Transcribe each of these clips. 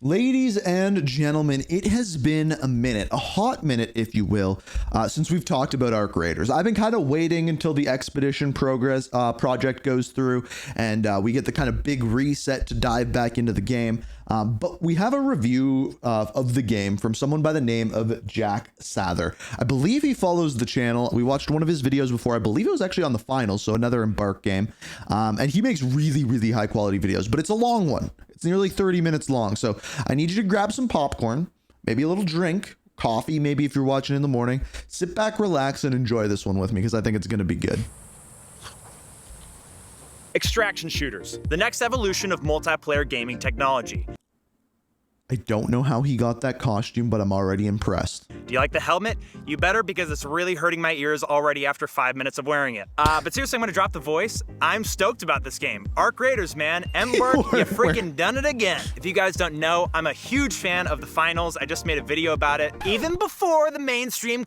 Ladies and gentlemen, it has been a minute, a hot minute, if you will, since we've talked about Arc Raiders. I've been kind of waiting until the Expedition project goes through and we get the kind of big reset to dive back into the game. But we have a review of the game from someone by the name of Jack Sather. I believe he follows the channel. We watched one of his videos before. I believe it was actually on the finals, so another Embark game. And he makes really, really high quality videos, but it's a long one. It's nearly 30 minutes long. So I need you to grab some popcorn, maybe a little drink, coffee, maybe if you're watching in the morning. Sit back, relax, and enjoy this one with me because I think it's going to be good. Extraction shooters, the next evolution of multiplayer gaming technology. I don't know how he got that costume, but I'm already impressed. Do you like the helmet? You better, because it's really hurting my ears already after 5 minutes of wearing it. But seriously, I'm gonna drop the voice. I'm stoked about this game. Arc Raiders, man. Embark, you freaking done it again. If you guys don't know, I'm a huge fan of the finals. I just made a video about it, even before the mainstream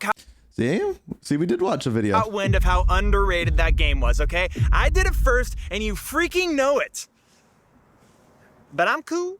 See, we did watch a video. Wind of how underrated that game was, okay? I did it first, and you freaking know it. But I'm cool.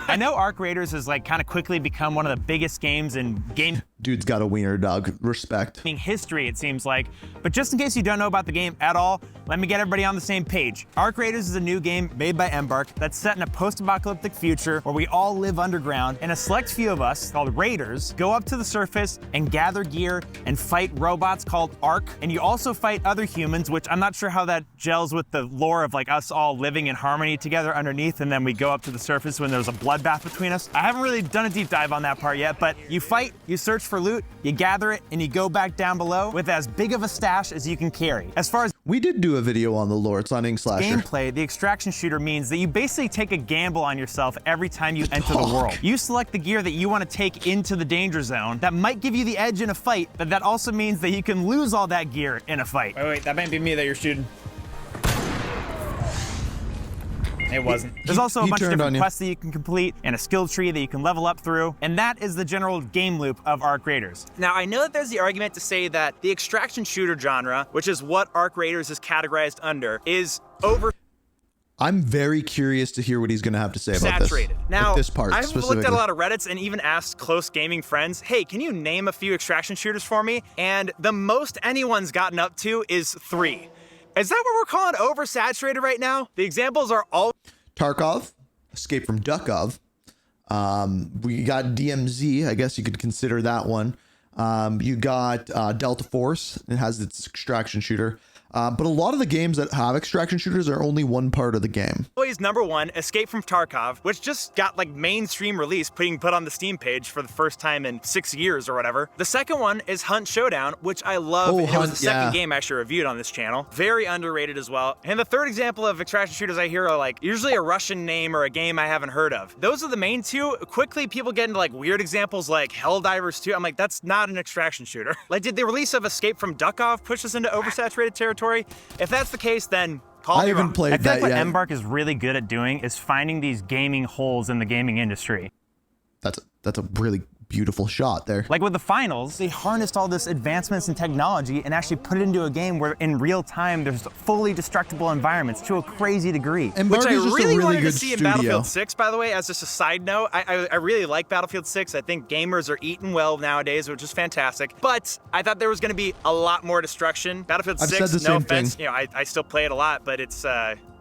I know Arc Raiders has like kind of quickly become one of the biggest games in game. Dude's got a wiener, dog. Respect. History, it seems like. But just in case you don't know about the game at all, let me get everybody on the same page. Arc Raiders is a new game made by Embark that's set in a post-apocalyptic future where we all live underground, and a select few of us, called Raiders, go up to the surface and gather gear and fight robots called Arc. And you also fight other humans, which I'm not sure how that gels with the lore of like us all living in harmony together underneath, and then we go up to the surface when there's a bloodbath between us. I haven't really done a deep dive on that part yet, but you fight, you search for loot, you gather it, and you go back down below with as big of a stash as you can carry. As far as we did do a video on the lore. It's on Inkslasher. Gameplay, the extraction shooter means that you basically take a gamble on yourself every time you enter the world. You select the gear that you want to take into the danger zone. That might give you the edge in a fight, but that also means that you can lose all that gear in a fight. Wait, that might be me that you're shooting. It wasn't. There's also a bunch of different quests that you can complete and a skill tree that you can level up through, and that is the general game loop of Arc Raiders. Now, I know that there's the argument to say that the extraction shooter genre, which is what Arc Raiders is categorized under, is I'm very curious to hear what he's going to have to say about saturated. this. Now, like this part I've looked at a lot of Reddits and even asked close gaming friends, hey, can you name a few extraction shooters for me? And the most anyone's gotten up to is 3. Is that what we're calling oversaturated right now? The examples are all Tarkov, Escape from Duckov. We got DMZ. I guess you could consider that one. You got Delta Force. It has its extraction shooter. But a lot of the games that have extraction shooters are only one part of the game. Always number 1, Escape from Tarkov, which just got like mainstream release, being put on the Steam page for the first time in 6 years or whatever. The second one is Hunt Showdown, which I love. It was the second game I actually reviewed on this channel. Very underrated as well. And the third example of extraction shooters I hear are like usually a Russian name or a game I haven't heard of. Those are the main 2. Quickly, people get into like weird examples like Helldivers 2. I'm like, that's not an extraction shooter. Like, did the release of Escape from Duckov push us into oversaturated territory? If that's the case, then I haven't played that yet. I think what Embark is really good at doing is finding these gaming holes in the gaming industry. That's a really beautiful shot there. Like with the finals, they harnessed all this advancements in technology and actually put it into a game where in real time there's fully destructible environments to a crazy degree. Which I really wanted to see in Battlefield 6, by the way, as just a side note. I really like Battlefield 6. I think gamers are eating well nowadays, which is fantastic. But I thought there was going to be a lot more destruction. Battlefield 6, no offense, you know, I still play it a lot, but it's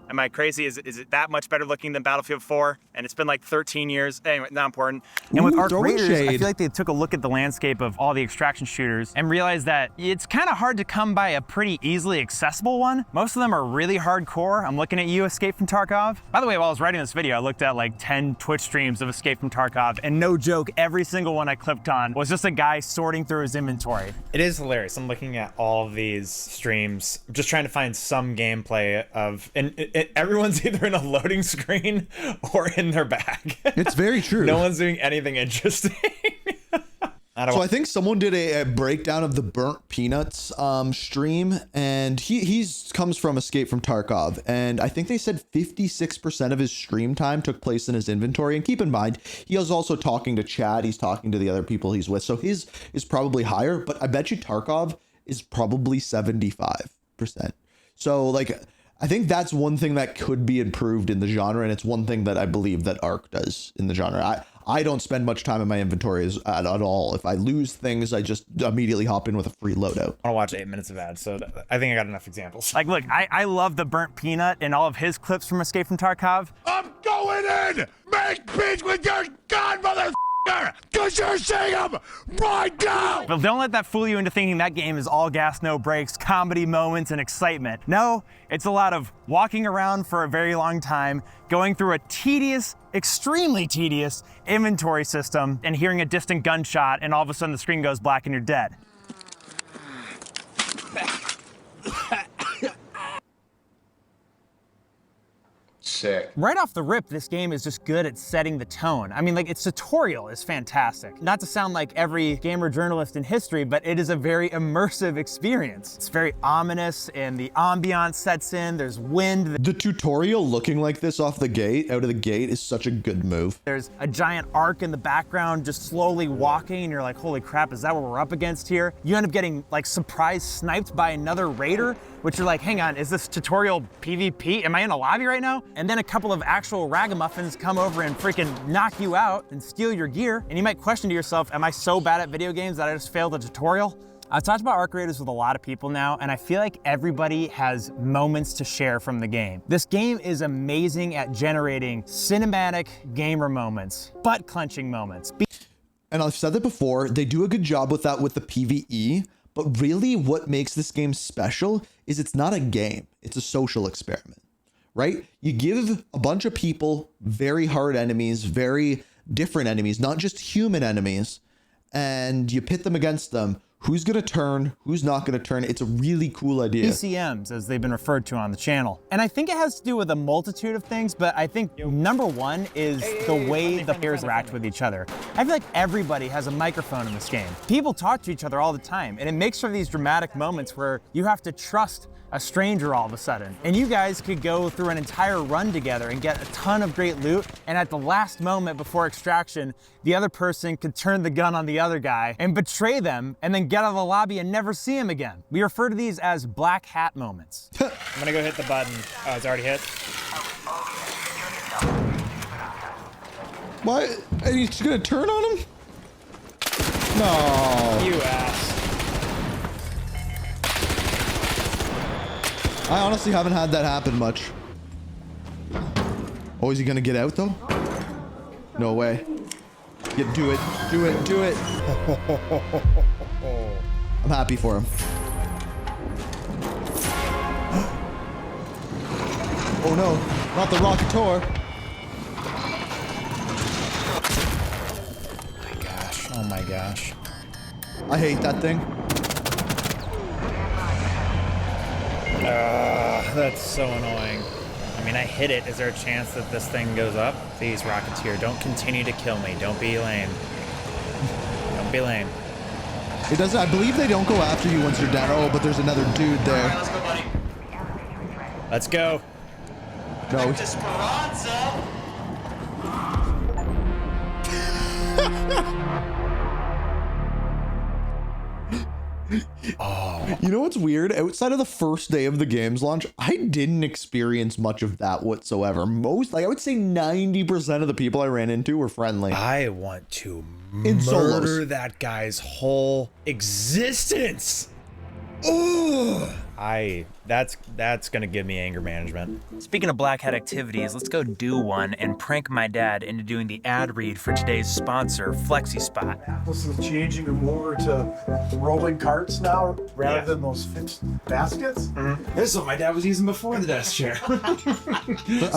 am I crazy? Is it that much better looking than Battlefield 4? And it's been like 13 years. Anyway, not important. And with Arc Raiders, I feel like they took a look at the landscape of all the extraction shooters and realized that it's kind of hard to come by a pretty easily accessible one. Most of them are really hardcore. I'm looking at you, Escape from Tarkov. By the way, while I was writing this video, I looked at like 10 Twitch streams of Escape from Tarkov, and no joke, every single one I clicked on was just a guy sorting through his inventory. It is hilarious. I'm looking at all of these streams, just trying to find some gameplay of, and everyone's either in a loading screen or in their bag. It's very true. No one's doing anything interesting. I think someone did a breakdown of the Burnt Peanuts stream, and he comes from Escape from Tarkov, and I think they said 56% of his stream time took place in his inventory. And keep in mind, he was also talking to chat. He's talking to the other people he's with, so his is probably higher. But I bet you Tarkov is probably 75%. So like, I think that's one thing that could be improved in the genre, and it's one thing that I believe that Arc does in the genre. I don't spend much time in my inventories at all. If I lose things, I just immediately hop in with a free loadout. I want to watch 8 minutes of ads, so I think I got enough examples. Like, look, I love the Burnt Peanut and all of his clips from Escape from Tarkov. I'm going in! Make peace with your god, motherfucker! Cause you're seeing him right now! But don't let that fool you into thinking that game is all gas, no brakes, comedy moments, and excitement. No, it's a lot of walking around for a very long time, going through a tedious, extremely tedious inventory system, and hearing a distant gunshot, and all of a sudden the screen goes black and you're dead. Sick. Right off the rip, this game is just good at setting the tone. I mean, like, its tutorial is fantastic. Not to sound like every gamer journalist in history, but it is a very immersive experience. It's very ominous, and the ambiance sets in. There's wind. The tutorial looking like this out of the gate is such a good move. There's a giant arc in the background just slowly walking, and you're like, holy crap, is that what we're up against here? You end up getting, like, surprise sniped by another raider, which you're like, hang on, is this tutorial PvP? Am I in a lobby right now? And then a couple of actual ragamuffins come over and freaking knock you out and steal your gear. And you might question to yourself, am I so bad at video games that I just failed a tutorial? I've talked about arc raiders with a lot of people now, and I feel like everybody has moments to share from the game. This game is amazing at generating cinematic gamer moments, butt-clenching moments. And I've said that before, they do a good job with that with the PvE, but really what makes this game special is it's not a game, it's a social experiment, right? You give a bunch of people very hard enemies, very different enemies, not just human enemies, and you pit them against them. Who's gonna turn, who's not gonna turn? It's a really cool idea. ECMs, as they've been referred to on the channel. And I think it has to do with a multitude of things, but I think number one is the way the players interact with each other. I feel like everybody has a microphone in this game. People talk to each other all the time, and it makes for these dramatic moments where you have to trust a stranger all of a sudden. And you guys could go through an entire run together and get a ton of great loot, and at the last moment before extraction, the other person could turn the gun on the other guy and betray them, and then get out of the lobby and never see him again. We refer to these as black hat moments. I'm gonna go hit the button. Oh, it's already hit. What? Are you just gonna turn on him? No. You ass. I honestly haven't had that happen much. Oh, is he gonna get out though? No way. Do it, do it, do it. I'm happy for him. Oh no, not the Rocketeur. Oh my gosh. I hate that thing. That's so annoying. I mean, I hit it. Is there a chance that this thing goes up? Please, Rocketeer, don't continue to kill me. Don't be lame. Don't be lame. It doesn't, I believe they don't go after you once you're down. Oh, but there's another dude there. Let's go, buddy. Let's go. No. Esperanza. Oh. You know what's weird? Outside of the first day of the game's launch, I didn't experience much of that whatsoever. I would say 90% of the people I ran into were friendly. I want to In murder solos. that guy's whole existence. Ooh. That's gonna give me anger management. Speaking of black hat activities, let's go do one and prank my dad into doing the ad read for today's sponsor, FlexiSpot. This is changing them over to rolling carts now rather than those fixed baskets. This is what my dad was using before the desk chair. I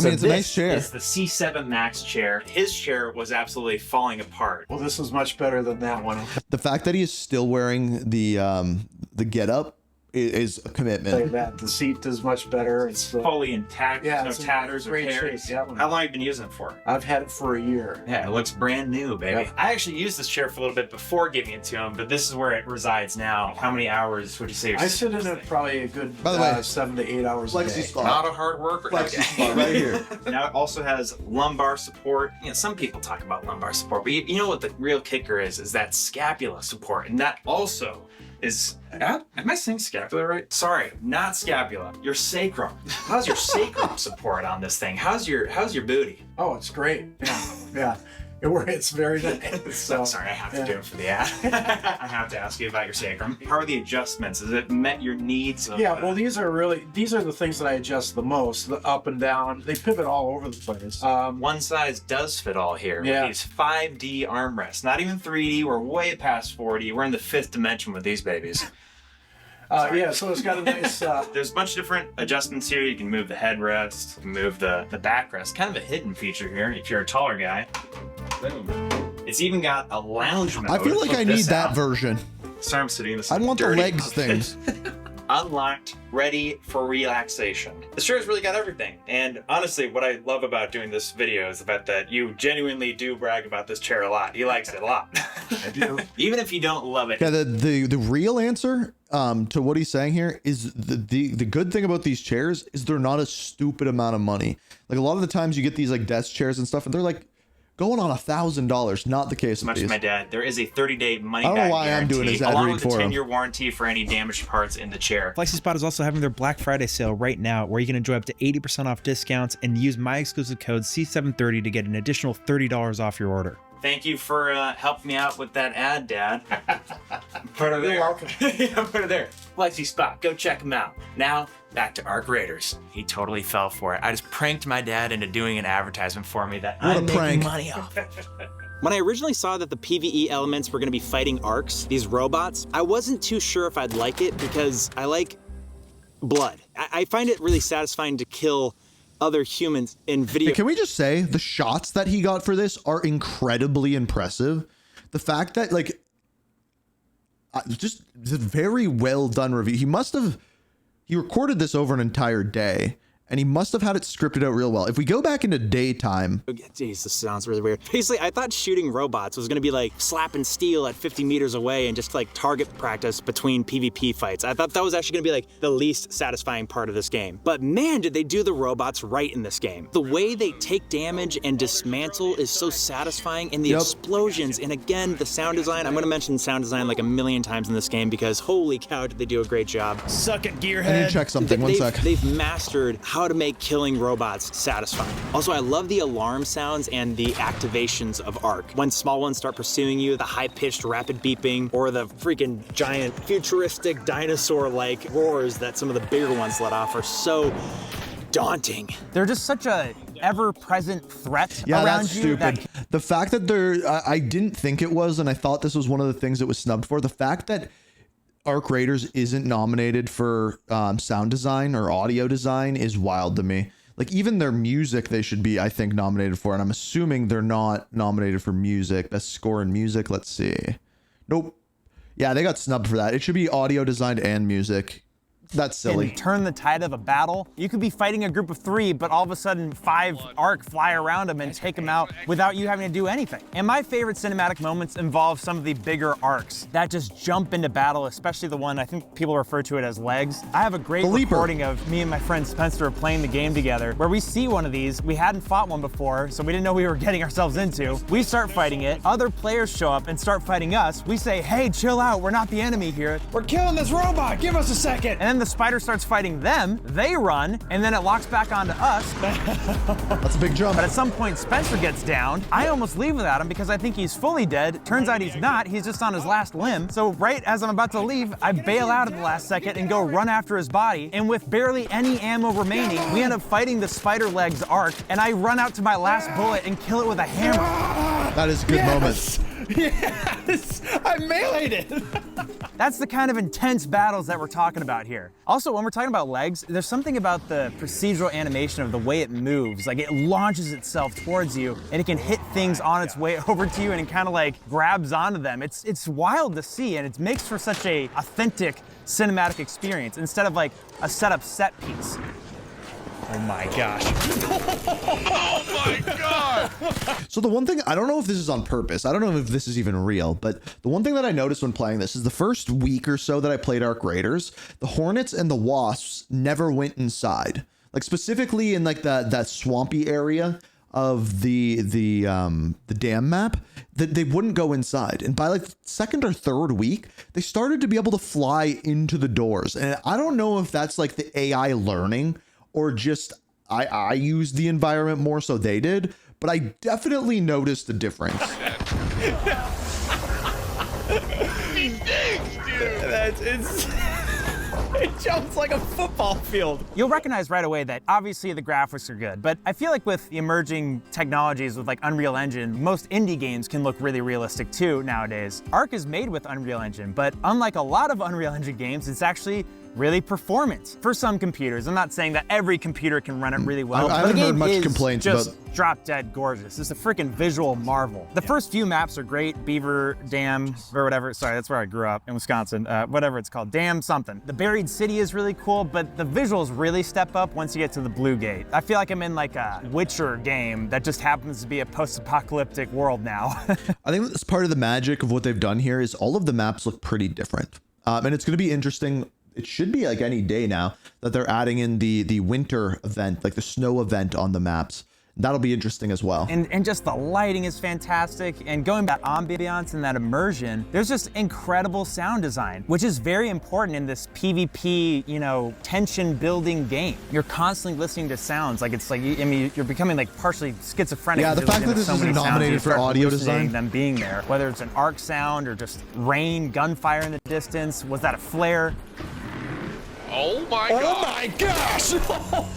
mean, it's a nice chair. It's the C7 Max chair. His chair was absolutely falling apart. Well, this is much better than that one. The fact that he is still wearing the get-up is a commitment. Like that. The seat is much better. It's Fully intact, Yeah, no it's in tatters or great tears. shape, yeah. How long have you been using it for? I've had it for a year. Yeah, it looks brand new, baby. Yep. I actually used this chair for a little bit before giving it to him, but this is where it resides now. How many hours would you say you're I sit in it probably a good By the way, 7 to 8 hours a day. FlexiSpot. Not a hard worker. FlexiSpot right here. Now it also has lumbar support. You know, some people talk about lumbar support, but you know what the real kicker is that scapula support, and that also Am I saying scapula right? Sorry, not scapula. Your sacrum. How's your sacrum support on this thing? How's your booty? Oh, it's great. Yeah. It's very nice. So sorry, I have to do it for the ad. I have to ask you about your sacrum. How are the adjustments? Has it met your needs? Well, these are the things that I adjust the most. The up and down. They pivot all over the place. One size does fit all here. Yeah. With these 5D armrests. Not even 3D. We're way past 4D. We're in the 5th dimension with these babies. So it's got a nice... There's a bunch of different adjustments here. You can move the headrest, you can move the backrest. Kind of a hidden feature here if you're a taller guy. Boom. It's even got a lounge mode. I feel like I need that version. Sorry, I'm sitting in this. I want the legs things. Unlocked, ready for relaxation. The shirt's really got everything. And honestly, what I love about doing this video is the fact that you genuinely do brag about this chair a lot. He likes it a lot. I do. Even if you don't love it. Yeah, the real answer to what he's saying here is the good thing about these chairs is they're not a stupid amount of money. Like a lot of the times you get these like desk chairs and stuff and they're like going on $1,000. Not the case. Much as my dad, there is a 30-day money I don't know back why guarantee, I'm doing his ad along read with for a him. 10-year warranty for any damaged parts in the chair. FlexiSpot is also having their Black Friday sale right now, where you can enjoy up to 80% off discounts and use my exclusive code C730 to get an additional $30 off your order. Thank you for helping me out with that ad, Dad. Put it there. You're welcome. Yeah, put it there. FlexiSpot, go check him out. Now, back to Arc Raiders. He totally fell for it. I just pranked my dad into doing an advertisement for me that I'm making money off. When I originally saw that the PvE elements were going to be fighting arcs, these robots, I wasn't too sure if I'd like it because I like blood. I find it really satisfying to kill other humans in video. Hey, can we just say the shots that he got for this are incredibly impressive? The fact that like just it's a very well done review. He recorded this over an entire day and he must have had it scripted out real well. If we go back into daytime. Jeez, this sounds really weird. Basically, I thought shooting robots was gonna be like slapping steel at 50 meters away and just like target practice between PvP fights. I thought that was actually gonna be like the least satisfying part of this game. But man, did they do the robots right in this game. The way they take damage and dismantle is so satisfying, and the explosions, and again, the sound design. I'm gonna mention sound design like a million times in this game because holy cow, did they do a great job. Suck it, gearhead. I need to check something. One sec. They've mastered how to make killing robots satisfying. Also, I love the alarm sounds and the activations of Arc. When small ones start pursuing you, the high-pitched rapid beeping, or the freaking giant futuristic dinosaur-like roars that some of the bigger ones let off are so daunting. They're just such a ever-present threat Yeah, around that's you. stupid. The fact that I didn't think it was, and I thought this was one of the things it was snubbed for. The fact that Arc Raiders isn't nominated for sound design or audio design is wild to me. Like even their music, they should be, I think, nominated for, and I'm assuming they're not nominated for music. Best score in music. Let's see. Nope. Yeah, they got snubbed for that. It should be audio designed and music. That's silly. Can turn the tide of a battle. You could be fighting a group of 3, but all of a sudden 5 Arc fly around them and take them out without you having to do anything. And my favorite cinematic moments involve some of the bigger arcs that just jump into battle, especially the one I think people refer to it as legs. I have a great recording of me and my friend Spencer playing the game together where we see one of these. We hadn't fought one before, so we didn't know we were getting ourselves into. We start fighting it. Other players show up and start fighting us. We say, hey, chill out. We're not the enemy here. We're killing this robot. Give us a second. And then the spider starts fighting them, they run, and then it locks back onto us. That's a big jump. But at some point, Spencer gets down. I almost leave without him because I think he's fully dead. Turns out he's not, he's just on his last limb. So right as I'm about to leave, I bail out at the last second and go run after his body. And with barely any ammo remaining, we end up fighting the spider legs Arc, and I run out to my last bullet and kill it with a hammer. That is a good moment. Yes! I meleeed it! That's the kind of intense battles that we're talking about here. Also, when we're talking about legs, there's something about the procedural animation of the way it moves. Like it launches itself towards you and it can hit things on its way over to you and it kind of like grabs onto them. It's wild to see and it makes for such a authentic cinematic experience instead of like a setup set piece. Oh my gosh. Oh my God! So the one thing, I don't know if this is on purpose. I don't know if this is even real, but the one thing that I noticed when playing this is the first week or so that I played Arc Raiders, the Hornets and the Wasps never went inside. Like specifically in like that swampy area of the dam map, that they wouldn't go inside. And by like the second or third week, they started to be able to fly into the doors. And I don't know if that's like the AI learning or just I used the environment more so they did, but I definitely noticed the difference. He digs, dude. That's insane. It jumps like a football field. You'll recognize right away that obviously the graphics are good, but I feel like with the emerging technologies with like Unreal Engine, most indie games can look really realistic too nowadays. Ark is made with Unreal Engine, but unlike a lot of Unreal Engine games, it's actually really performant for some computers. I'm not saying that every computer can run it really well. I haven't heard much complaints just about drop dead gorgeous. It's a freaking visual marvel. The first few maps are great. Beaver Dam or whatever. Sorry, that's where I grew up in Wisconsin. Whatever it's called, Dam something. The Buried City is really cool, but the visuals really step up once you get to the Blue Gate. I feel like I'm in like a Witcher game that just happens to be a post-apocalyptic world now. I think that's part of the magic of what they've done here is all of the maps look pretty different. And it's going to be interesting. It should be like any day now that they're adding in the winter event, like the snow event on the maps. That'll be interesting as well. And just the lighting is fantastic. And going back ambiance and that immersion, there's just incredible sound design, which is very important in this PvP, you know, tension building game. You're constantly listening to sounds. Like it's like, I mean, you're becoming like partially schizophrenic. Yeah, the fact that this is nominated for audio design. Them being there, whether it's an Ark sound or just rain, gunfire in the distance. Was that a flare? Oh my gosh!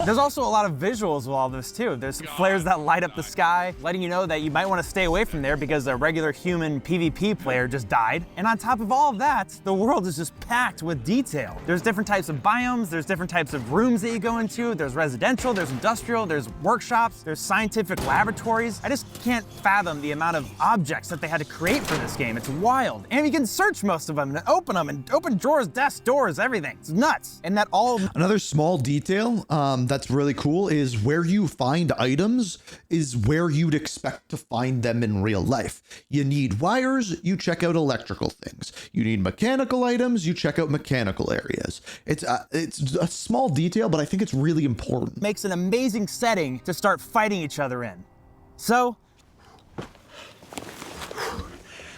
There's also a lot of visuals with all this too. There's flares that light up the sky, letting you know that you might want to stay away from there because a regular human PvP player just died. And on top of all of that, the world is just packed with detail. There's different types of biomes, there's different types of rooms that you go into, there's residential, there's industrial, there's workshops, there's scientific laboratories. I just can't fathom the amount of objects that they had to create for this game. It's wild. And you can search most of them and open drawers, desks, doors, everything. It's nuts. And that all... Another small detail that's really cool is where you find items is where you'd expect to find them in real life. You need wires, you check out electrical things. You need mechanical items, you check out mechanical areas. It's a small detail, but I think it's really important. Makes an amazing setting to start fighting each other in. So...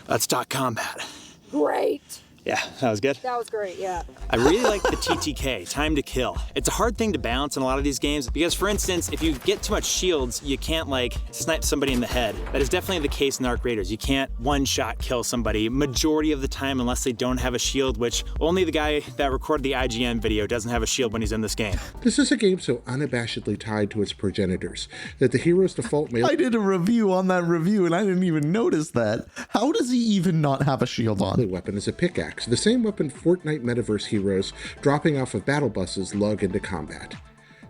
let's talk combat. Great. Yeah, that was good. That was great, yeah. I really like the TTK, time to kill. It's a hard thing to balance in a lot of these games because, for instance, if you get too much shields, you can't like snipe somebody in the head. That is definitely the case in Ark Raiders. You can't one-shot kill somebody majority of the time unless they don't have a shield, which only the guy that recorded the IGN video doesn't have a shield when he's in this game. This is a game so unabashedly tied to its progenitors that the hero's default melee... I did a review on that review and I didn't even notice that. How does he even not have a shield on? ...weapon is a pickaxe. The same weapon Fortnite Metaverse heroes dropping off of battle buses lug into combat.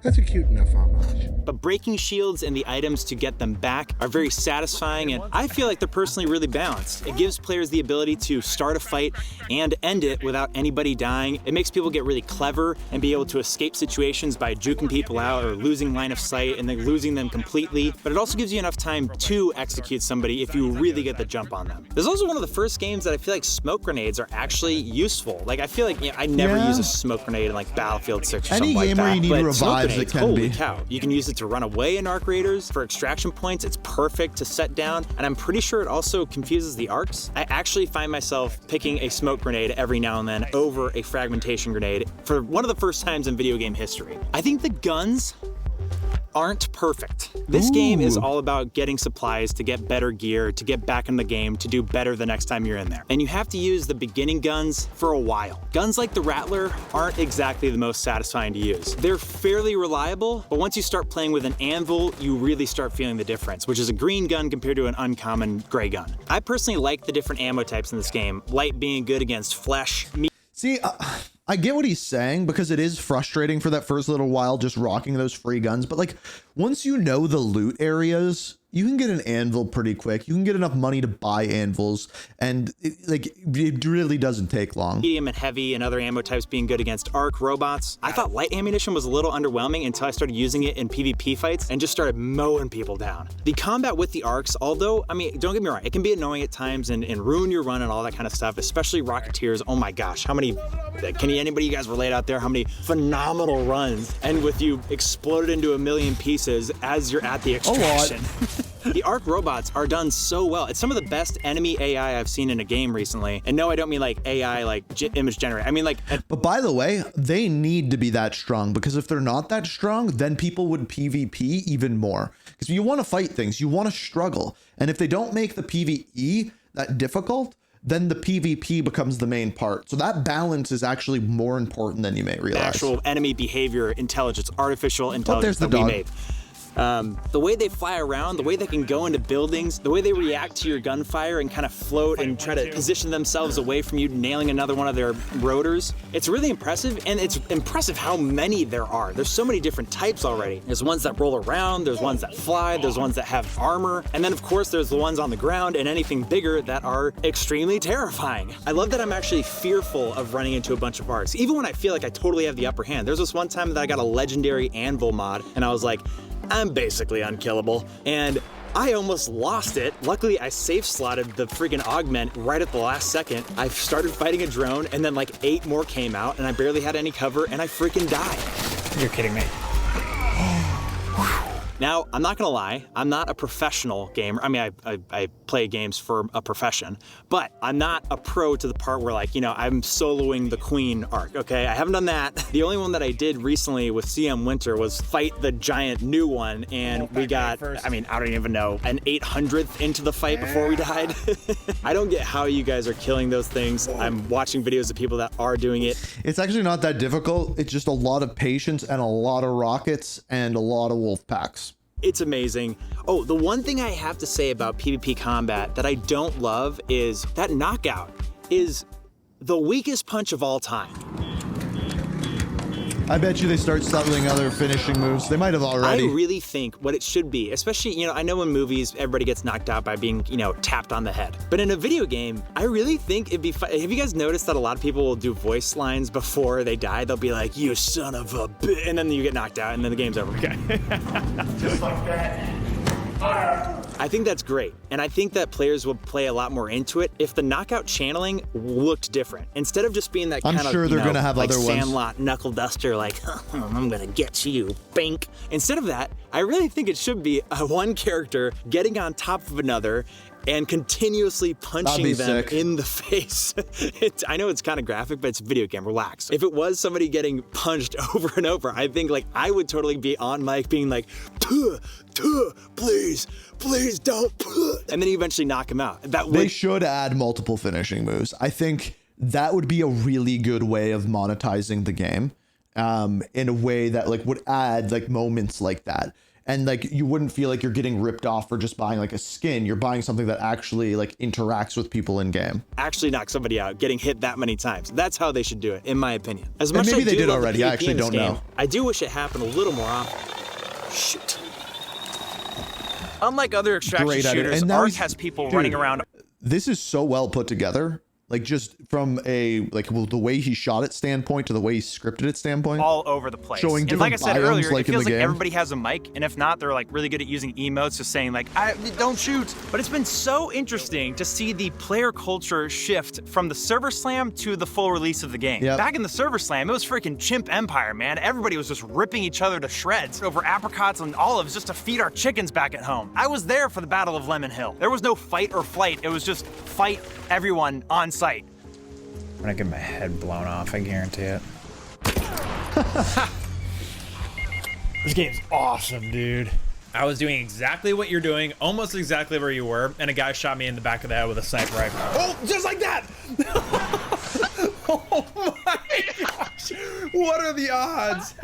That's a cute enough homage. But breaking shields and the items to get them back are very satisfying, and I feel like they're personally really balanced. It gives players the ability to start a fight and end it without anybody dying. It makes people get really clever and be able to escape situations by juking people out or losing line of sight and then losing them completely. But it also gives you enough time to execute somebody if you really get the jump on them. This is also one of the first games that I feel like smoke grenades are actually useful. Like I feel like I never use a smoke grenade in like Battlefield 6 or something like that. Any game where you need to revive it can holy be. Cow. You can use it to run away in Ark Raiders. For extraction points, it's perfect to set down, and I'm pretty sure it also confuses the arcs. I actually find myself picking a smoke grenade every now and then over a fragmentation grenade for one of the first times in video game history. I think the guns aren't perfect. This game is all about getting supplies to get better gear, to get back in the game, to do better the next time you're in there. And you have to use the beginning guns for a while. Guns like the Rattler aren't exactly the most satisfying to use. They're fairly reliable, but once you start playing with an anvil, you really start feeling the difference, which is a green gun compared to an uncommon gray gun. I personally like the different ammo types in this game, light being good against flesh. See, I get what he's saying because it is frustrating for that first little while just rocking those free guns. But like once you know the loot areas, you can get an anvil pretty quick. You can get enough money to buy anvils, and it really doesn't take long. Medium and heavy and other ammo types being good against Ark robots. I thought light ammunition was a little underwhelming until I started using it in PvP fights and just started mowing people down. The combat with the Arks, although, I mean, don't get me wrong, it can be annoying at times and ruin your run and all that kind of stuff, especially Rocketeers. Oh my gosh, how many, anybody you guys relate out there, how many phenomenal runs end with you exploded into a million pieces as you're at the extraction? The ARC robots are done so well. It's some of the best enemy AI I've seen in a game recently. And no, I don't mean like AI, like image generate. I mean like... But by the way, they need to be that strong, because if they're not that strong, then people would PvP even more. Because you want to fight things, you want to struggle. And if they don't make the PvE that difficult, then the PvP becomes the main part. So that balance is actually more important than you may realize. Actual enemy behavior intelligence, artificial intelligence that we made. The way they fly around, the way they can go into buildings, the way they react to your gunfire and kind of float and try to position themselves away from you, nailing another one of their rotors. It's really impressive, and it's impressive how many there are. There's so many different types already. There's ones that roll around, there's ones that fly, there's ones that have armor, and then of course there's the ones on the ground and anything bigger that are extremely terrifying. I love that I'm actually fearful of running into a bunch of arcs, even when I feel like I totally have the upper hand. There's this one time that I got a legendary anvil mod, and I was like, I'm basically unkillable, and I almost lost it. Luckily, I safe slotted the freaking augment right at the last second. I started fighting a drone, and then like 8 more came out, and I barely had any cover, and I freaking died. You're kidding me. Now, I'm not gonna lie, I'm not a professional gamer. I mean, I play games for a profession, but I'm not a pro to the part where, like, you know, I'm soloing the Queen arc, okay? I haven't done that. The only one that I did recently with CM Winter was fight the giant new one, and we got, I mean, I don't even know, an 800th into the fight before we died. I don't get how you guys are killing those things. I'm watching videos of people that are doing it. It's actually not that difficult. It's just a lot of patience and a lot of rockets and a lot of wolf packs. It's amazing. Oh, the one thing I have to say about PvP combat that I don't love is that knockout is the weakest punch of all time. I bet you they start settling other finishing moves. They might have already. I really think what it should be, especially, you know, I know in movies, everybody gets knocked out by being, you know, tapped on the head. But in a video game, I really think it'd be fun. Have you guys noticed that a lot of people will do voice lines before they die? They'll be like, you son of a bitch, and then you get knocked out, and then the game's over. Okay. Just like that. I think that's great, and I think that players will play a lot more into it if the knockout channeling looked different. Instead of just being that kind of, I'm sure they're gonna have like other ones. Sandlot knuckle duster, like, I'm gonna get you, bink. Instead of that, I really think it should be one character getting on top of another and continuously punching them in the face. I know it's kind of graphic, but it's a video game, relax. If it was somebody getting punched over and over, I think like I would totally be on mic being like, please don't. And then you eventually knock him out. They should add multiple finishing moves. I think that would be a really good way of monetizing the game, in a way that like would add like moments like that. And like you wouldn't feel like you're getting ripped off for just buying like a skin. You're buying something that actually like interacts with people in game. Actually knock somebody out, getting hit that many times. That's how they should do it, in my opinion. As much and maybe as I they do did love already. the I PvP actually in this don't game, know. I do wish it happened a little more often. Shoot. Unlike other extraction Great at it. shooters, And now ARC has people running around. This is so well put together. Like just from a the way he shot it standpoint to the way he scripted it standpoint, all over the place. Showing and like I different said biomes, earlier, like it in feels the like game. everybody has a mic, and if not, they're like really good at using emotes, just saying like, don't shoot. But it's been so interesting to see the player culture shift from the server slam to the full release of the game. Yep. Back in the server slam, it was freaking chimp empire, man. Everybody was just ripping each other to shreds over apricots and olives just to feed our chickens back at home. I was there for the Battle of Lemon Hill. There was no fight or flight. It was just fight everyone on site. I'm gonna get my head blown off, I guarantee it. This game's awesome, dude. I was doing exactly what you're doing, almost exactly where you were, and a guy shot me in the back of the head with a sniper rifle. Oh, just like that! Oh my gosh! What are the odds?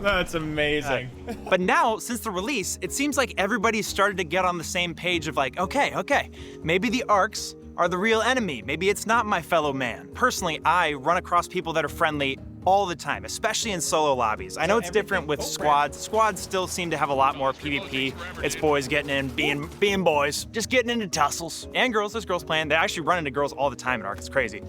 That's amazing. But now, since the release, it seems like everybody's started to get on the same page of like, okay, maybe the arcs are the real enemy. Maybe it's not my fellow man. Personally, I run across people that are friendly all the time, especially in solo lobbies. I know it's different with squads. Squads still seem to have a lot more PvP. It's boys getting in, being boys, just getting into tussles. And girls, there's girls playing. They actually run into girls all the time in ARC. It's crazy.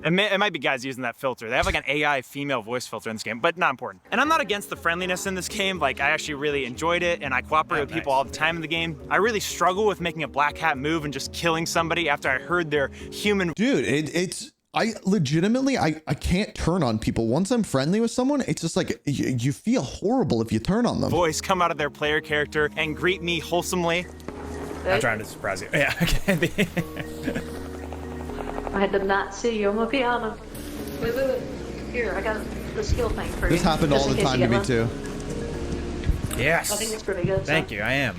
It might be guys using that filter. They have like an AI female voice filter in this game, but not important. And I'm not against the friendliness in this game. Like, I actually really enjoyed it, and I cooperate with people all the time in the game. I really struggle with making a black hat move and just killing somebody after I heard their human. Dude, it's I legitimately, I can't turn on people. Once I'm friendly with someone, it's just like, you feel horrible if you turn on them. Voice come out of their player character and greet me wholesomely. I'm trying to surprise you. Yeah, okay. I did not see you on the piano. Wait. Here, I got the skill thing for you. This happened all the time to me too. Yes. I think it's pretty good. Thank you, I am.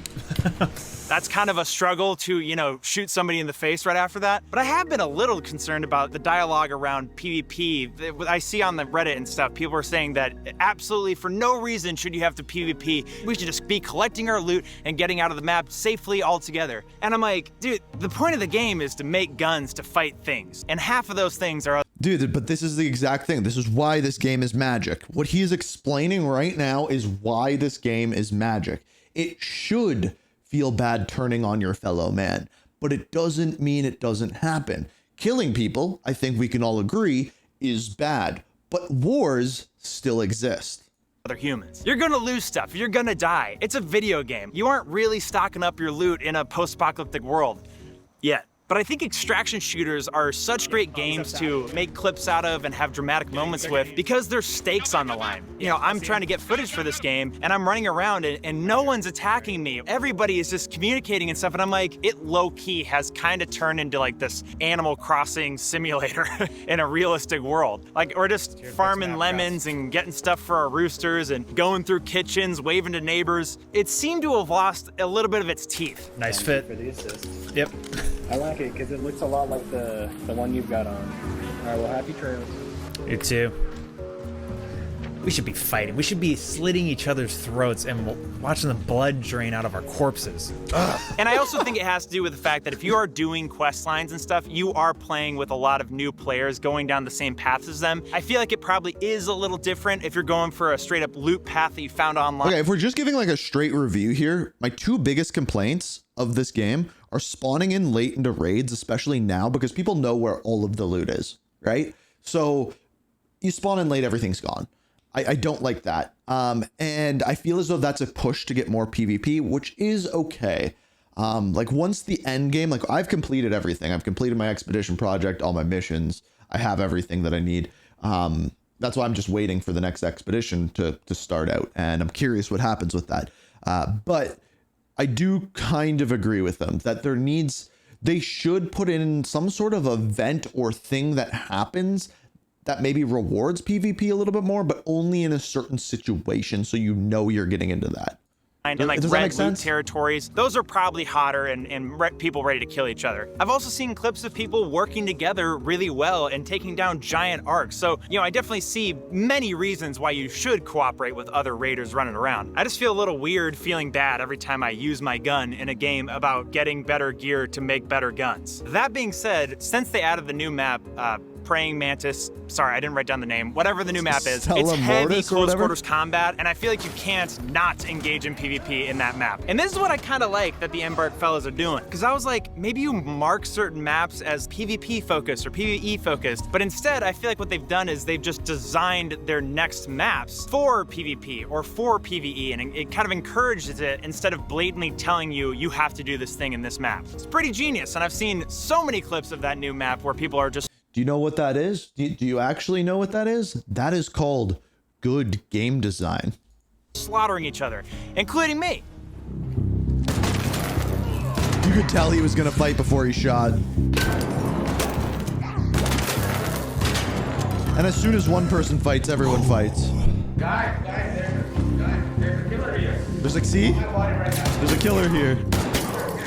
That's kind of a struggle to, you know, shoot somebody in the face right after that. But I have been a little concerned about the dialogue around PvP. I see on the Reddit and stuff, people are saying that absolutely for no reason should you have to PvP. We should just be collecting our loot and getting out of the map safely altogether. And I'm like, dude, the point of the game is to make guns to fight things. And half of those things are... Dude, but this is the exact thing. This is why this game is magic. What he is explaining right now is why this game is magic. It should feel bad turning on your fellow man, but it doesn't mean it doesn't happen. Killing people, I think we can all agree, is bad, but wars still exist. Other humans. You're gonna lose stuff, you're gonna die. It's a video game. You aren't really stocking up your loot in a post-apocalyptic world yet. But I think extraction shooters are such great games to make clips out of and have dramatic moments with because there's stakes on the line. You know, I'm trying to get footage for this game and I'm running around and no one's attacking me. Everybody is just communicating and stuff, and I'm like, it low-key has kind of turned into like this Animal Crossing simulator in a realistic world. Like, we're just farming lemons and getting stuff for our roosters and going through kitchens, waving to neighbors. It seemed to have lost a little bit of its teeth. Nice fit. For the assist. Yep. I like it because it looks a lot like the one you've got on. All right, well, happy trails. You too. We should be fighting. We should be slitting each other's throats and watching the blood drain out of our corpses. And I also think it has to do with the fact that if you are doing quest lines and stuff, you are playing with a lot of new players going down the same paths as them. I feel like it probably is a little different if you're going for a straight up loot path that you found online. Okay, if we're just giving like a straight review here, my two biggest complaints of this game are spawning in late into raids, especially now because people know where all of the loot is, right? So you spawn in late, everything's gone. I don't like that. And I feel as though that's a push to get more PvP, which is okay. Like once the end game, like I've completed everything. I've completed my expedition project, all my missions. I have everything that I need. That's why I'm just waiting for the next expedition to start out. And I'm curious what happens with that. But I do kind of agree with them that they should put in some sort of event or thing that happens that maybe rewards PvP a little bit more, but only in a certain situation, so you know you're getting into that. And like red loot territories, those are probably hotter and people ready to kill each other. I've also seen clips of people working together really well and taking down giant arcs. So, you know, I definitely see many reasons why you should cooperate with other raiders running around. I just feel a little weird feeling bad every time I use my gun in a game about getting better gear to make better guns. That being said, since they added the new map, Praying Mantis, sorry, I didn't write down the name, whatever the new map is, it's heavy close quarters combat, and I feel like you can't not engage in PvP in that map. And this is what I kind of like that the Embark fellas are doing, because I was like, maybe you mark certain maps as PvP focused or PvE focused, but instead I feel like what they've done is they've just designed their next maps for PvP or for PvE, and it kind of encourages it instead of blatantly telling you, you have to do this thing in this map. It's pretty genius, and I've seen so many clips of that new map where people are just... Do you know what that is? Do you actually know what that is? That is called good game design. Slaughtering each other, including me. You could tell he was gonna fight before he shot. And as soon as one person fights, everyone fights. Guys, there's a killer here. There's like, see? There's a killer here.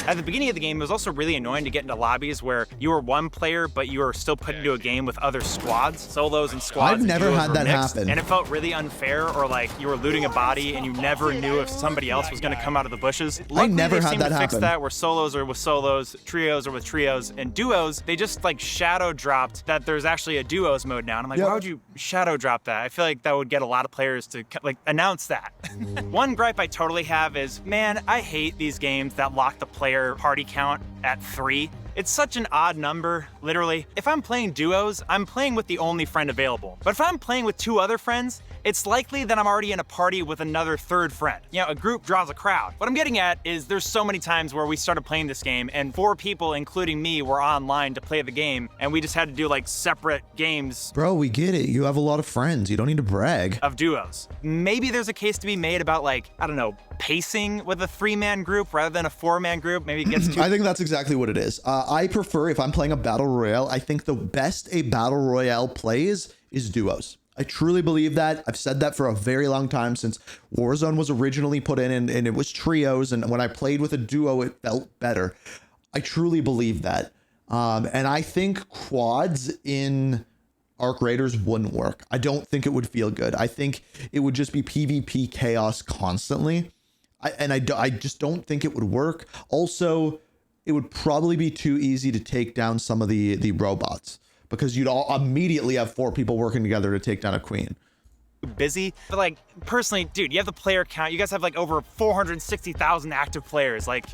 At the beginning of the game, it was also really annoying to get into lobbies where you were one player, but you were still put into a game with other squads, solos and squads. I've never had that happen. And it felt really unfair, or like you were looting a body and you never knew if somebody else was going to come out of the bushes. Luckily, I never had that happen. Fix that where solos are with solos, trios are with trios, and duos, they just like shadow dropped that there's actually a duos mode now. And I'm like, why would you shadow drop that? I feel like that would get a lot of players to like announce that. One gripe I totally have is, man, I hate these games that lock the player party count at 3. It's such an odd number, literally. If I'm playing duos, I'm playing with the only friend available. But if I'm playing with 2 other friends, it's likely that I'm already in a party with another 3rd friend. You know, a group draws a crowd. What I'm getting at is there's so many times where we started playing this game and 4 people, including me, were online to play the game, and we just had to do like separate games. Bro, we get it. You have a lot of friends. You don't need to brag. Of duos. Maybe there's a case to be made about, like, I don't know, pacing with a 3-man group rather than a 4-man group. Maybe it gets too... I think that's exactly what it is. I prefer, if I'm playing a battle royale, I think the best a battle royale plays is duos. I truly believe that. I've said that for a very long time, since Warzone was originally put in, and it was trios, and when I played with a duo, it felt better. I truly believe that. And I think quads in Arc Raiders wouldn't work. I don't think it would feel good. I think it would just be PvP chaos constantly. I just don't think it would work. Also, it would probably be too easy to take down some of the robots, because you'd all immediately have 4 people working together to take down a queen. Busy, but like, personally, dude, you have the player count. You guys have like over 460,000 active players. Like,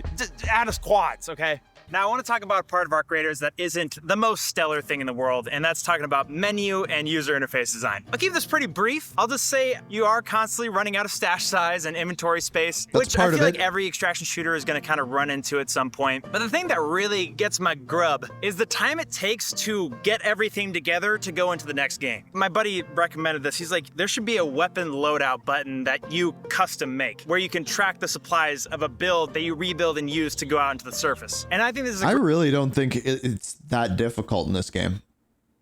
add us quads, okay? Now, I want to talk about a part of Arc Raiders that isn't the most stellar thing in the world, and that's talking about menu and user interface design. I'll keep this pretty brief. I'll just say you are constantly running out of stash size and inventory space, which I feel like every extraction shooter is going to kind of run into at some point. But the thing that really gets my grub is the time it takes to get everything together to go into the next game. My buddy recommended this. He's like, there should be a weapon loadout button that you custom make, where you can track the supplies of a build that you rebuild and use to go out into the surface. And I think this is I really don't think it's that difficult in this game.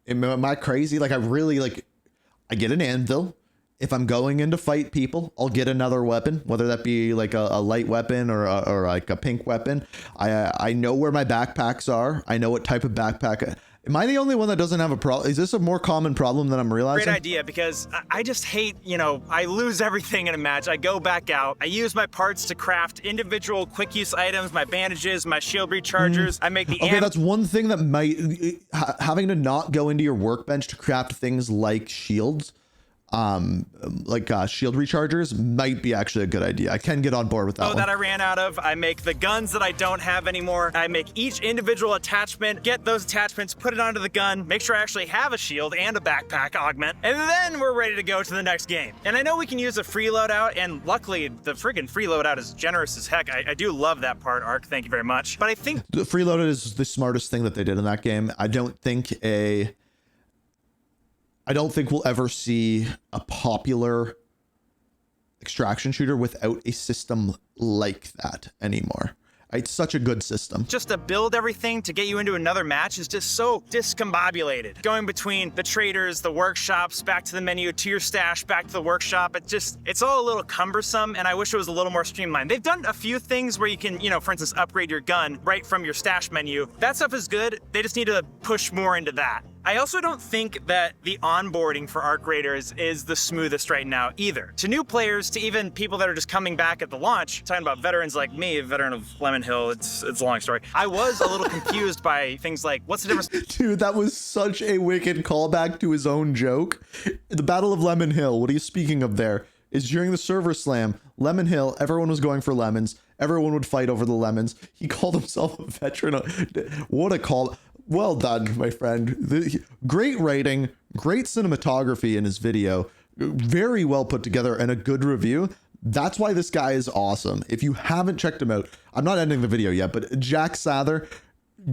Am I crazy? Like, I get an anvil. If I'm going in to fight people, I'll get another weapon, whether that be like a light weapon or like a pink weapon. I know where my backpacks are. I know what type of backpack. Am I the only one that doesn't have a problem? Is this a more common problem than I'm realizing? Great idea, because I just hate, you know, I lose everything in a match. I go back out. I use my parts to craft individual quick use items, my bandages, my shield rechargers. I make the... Okay, that's one thing that might... having to not go into your workbench to craft things like shields, shield rechargers might be actually a good idea. I can get on board with that one. That I ran out of. I make the guns that I don't have anymore. I make each individual attachment, get those attachments, put it onto the gun, make sure I actually have a shield and a backpack augment, and then we're ready to go to the next game. And I know we can use a free loadout, and luckily the friggin' free loadout is generous as heck. I do love that part, Ark. Thank you very much. But I think the free loadout is the smartest thing that they did in that game. I don't think we'll ever see a popular extraction shooter without a system like that anymore. It's such a good system. Just to build everything to get you into another match is just so discombobulated. Going between the traders, the workshops, back to the menu, to your stash, back to the workshop. It's all a little cumbersome, and I wish it was a little more streamlined. They've done a few things where you can, you know, for instance, upgrade your gun right from your stash menu. That stuff is good. They just need to push more into that. I also don't think that the onboarding for Arc Raiders is the smoothest right now either. To new players, to even people that are just coming back at the launch, talking about veterans like me, a veteran of Lemon Hill, it's a long story. I was a little confused by things like, what's the difference? Dude, that was such a wicked callback to his own joke. The Battle of Lemon Hill, what are you speaking of there? Is during the server slam, Lemon Hill, everyone was going for lemons. Everyone would fight over the lemons. He called himself a veteran. What a call. Well done, my friend. Great writing, great cinematography in his video, very well put together, and a good review. That's why this guy is awesome. If you haven't checked him out, I'm not ending the video yet, but Jack Sather,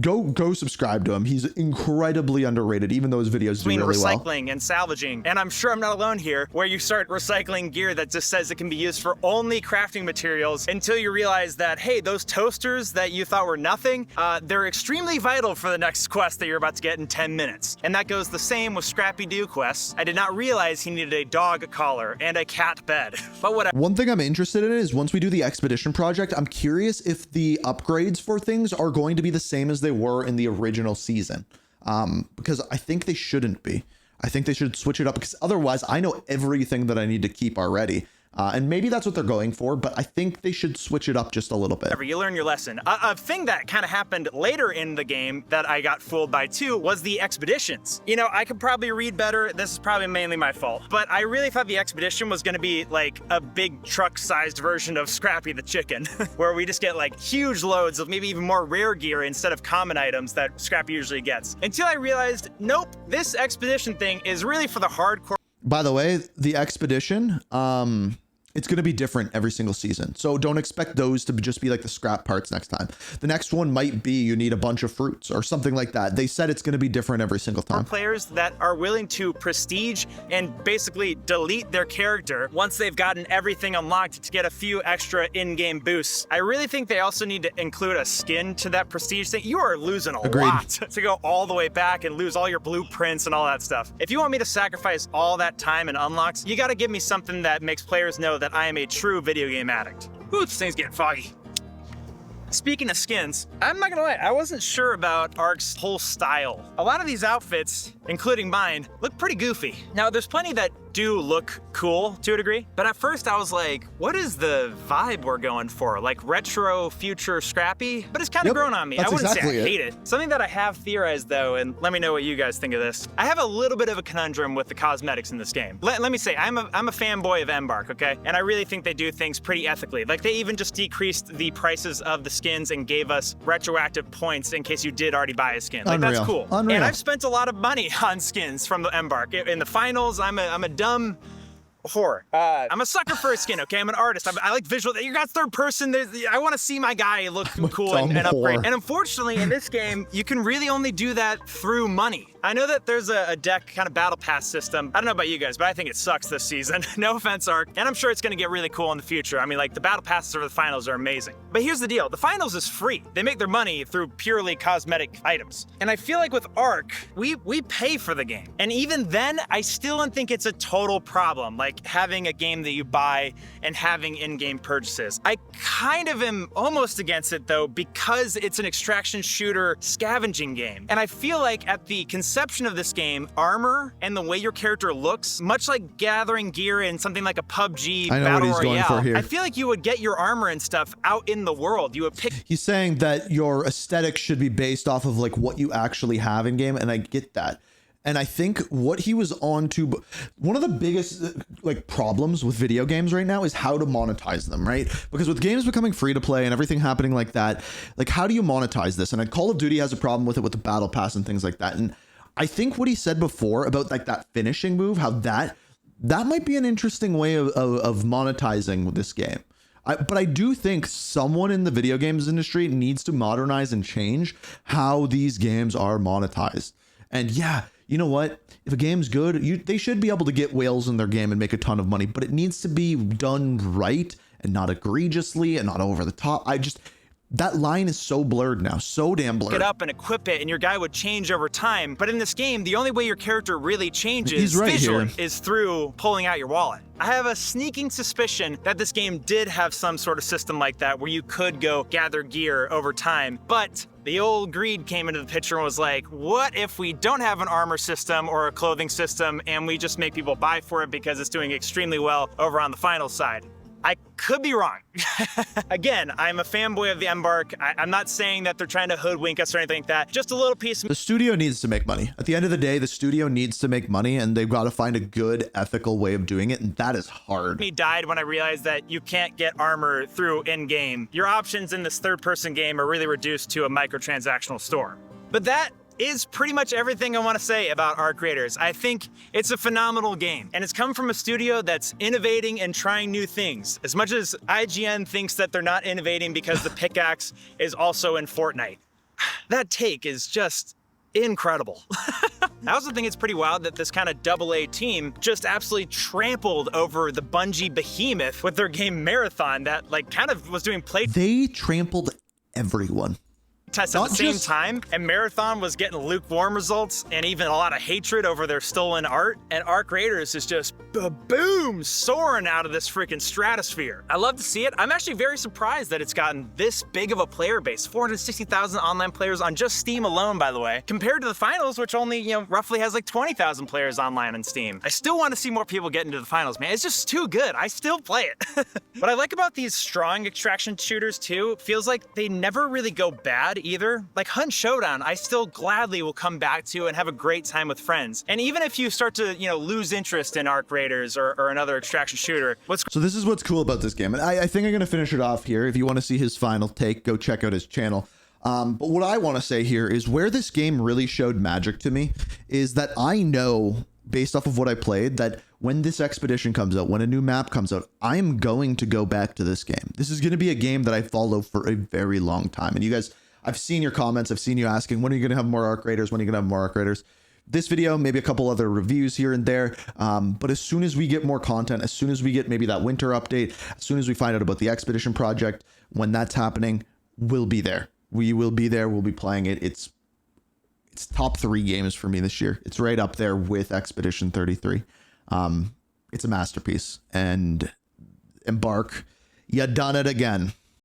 go subscribe to him. He's incredibly underrated, even though his videos do really well. Recycling and salvaging, and I'm sure I'm not alone here, where you start recycling gear that just says it can be used for only crafting materials until you realize that, hey, those toasters that you thought were nothing, they're extremely vital for the next quest that you're about to get in 10 minutes. And that goes the same with Scrappy Doo quests. I did not realize he needed a dog collar and a cat bed, but whatever. One thing I'm interested in is once we do the expedition project, I'm curious if the upgrades for things are going to be the same as they were in the original season, because I think they shouldn't be. I think they should switch it up, because otherwise I know everything that I need to keep already. And maybe that's what they're going for, but I think they should switch it up just a little bit. You learn your lesson. A thing that kind of happened later in the game that I got fooled by too was the expeditions. You know, I could probably read better. This is probably mainly my fault. But I really thought the expedition was going to be like a big truck-sized version of Scrappy the Chicken, where we just get like huge loads of maybe even more rare gear instead of common items that Scrappy usually gets. Until I realized, nope, this expedition thing is really for the hardcore. By the way, the expedition, it's going to be different every single season. So don't expect those to just be like the scrap parts next time. The next one might be you need a bunch of fruits or something like that. They said it's going to be different every single time. Players that are willing to prestige and basically delete their character once they've gotten everything unlocked to get a few extra in-game boosts. I really think they also need to include a skin to that prestige thing. You are losing a lot to go all the way back and lose all your blueprints and all that stuff. If you want me to sacrifice all that time and unlocks, you got to give me something that makes players know that I am a true video game addict. Ooh, this thing's getting foggy. Speaking of skins, I'm not gonna lie, I wasn't sure about Ark's whole style. A lot of these outfits, including mine, look pretty goofy. Now, there's plenty that do look cool to a degree, but at first I was like, what is the vibe we're going for? Like retro, future, Scrappy? But it's kind of grown on me. I wouldn't say I hate it. Something that I have theorized though, and let me know what you guys think of this. I have a little bit of a conundrum with the cosmetics in this game. Let me say, I'm a fanboy of Embark, okay? And I really think they do things pretty ethically. Like they even just decreased the prices of the skins and gave us retroactive points in case you did already buy a skin. Like that's cool. And I've spent a lot of money on skins from the Embark. In the finals, I'm a dumb whore. I'm a sucker for a skin, okay? I'm an artist. I like visual. You got third person. I want to see my guy look cool and upgrade. And unfortunately, in this game, you can really only do that through money. I know that there's a deck kind of battle pass system. I don't know about you guys, but I think it sucks this season. No offense, Ark. And I'm sure it's going to get really cool in the future. I mean, like the battle passes for the finals are amazing. But here's the deal. The finals is free. They make their money through purely cosmetic items. And I feel like with Ark, we pay for the game. And even then, I still don't think it's a total problem. Like having a game that you buy and having in-game purchases. I kind of am almost against it though, because it's an extraction shooter scavenging game. And I feel like at the conception of this game, armor and the way your character looks, much like gathering gear in something like a PUBG Battle Royale, I feel like you would get your armor and stuff out in the world. You would pick. He's saying that your aesthetic should be based off of like what you actually have in game, and I get that. And I think what he was on to, one of the biggest like problems with video games right now is how to monetize them, right? Because with games becoming free to play and everything happening like that, like how do you monetize this? And Call of Duty has a problem with it with the battle pass and things like that. And I think what he said before about like that finishing move, how that might be an interesting way of monetizing this game. But I do think someone in the video games industry needs to modernize and change how these games are monetized. And yeah, you know what? If a game's good, they should be able to get whales in their game and make a ton of money, but it needs to be done right and not egregiously and not over the top. That line is so blurred now, so damn blurred. Get up and equip it, and your guy would change over time. But in this game, the only way your character really changes visually is through pulling out your wallet. I have a sneaking suspicion that this game did have some sort of system like that where you could go gather gear over time, but the old greed came into the picture and was like, what if we don't have an armor system or a clothing system and we just make people buy for it because it's doing extremely well over on the final side? I could be wrong. Again, I'm a fanboy of the Embark. I'm not saying that they're trying to hoodwink us or anything like that. Just a little piece. The studio needs to make money. At the end of the day, the studio needs to make money, and they've got to find a good, ethical way of doing it, and that is hard. Me died when I realized that you can't get armor through in-game. Your options in this third-person game are really reduced to a microtransactional store. But that is pretty much everything I want to say about Ark Raiders. I think it's a phenomenal game, and it's come from a studio that's innovating and trying new things. As much as IGN thinks that they're not innovating because the pickaxe is also in Fortnite. That take is just incredible. I also think it's pretty wild that this kind of AA team just absolutely trampled over the Bungie behemoth with their game Marathon that like kind of was doing play. They trampled everyone. contests at the same time, and Marathon was getting lukewarm results and even a lot of hatred over their stolen art, and Arc Raiders is just boom, soaring out of this freaking stratosphere. I love to see it. I'm actually very surprised that it's gotten this big of a player base, 460,000 online players on just Steam alone, by the way, compared to the finals, which only, you know, roughly has like 20,000 players online on Steam. I still want to see more people get into the finals, man. It's just too good. I still play it. What I like about these strong extraction shooters too, feels like they never really go bad either. Like Hunt Showdown, I still gladly will come back to and have a great time with friends. And even if you start to, you know, lose interest in Arc Raiders or another extraction shooter, so this is what's cool about this game. And I think I'm going to finish it off here. If you want to see his final take, go check out his channel. But what I want to say here is where this game really showed magic to me is that I know, based off of what I played, that when this expedition comes out, when a new map comes out, I am going to go back to this game. This is going to be a game that I follow for a very long time. And you guys, I've seen your comments. I've seen you asking, when are you going to have more Arc Raiders? When are you going to have more Arc Raiders? This video, maybe a couple other reviews here and there. But as soon as we get more content, as soon as we get maybe that winter update, as soon as we find out about the Expedition project, when that's happening, we'll be there. We will be there. We'll be playing it. It's top 3 games for me this year. It's right up there with Expedition 33. It's a masterpiece. And Embark, you done it again.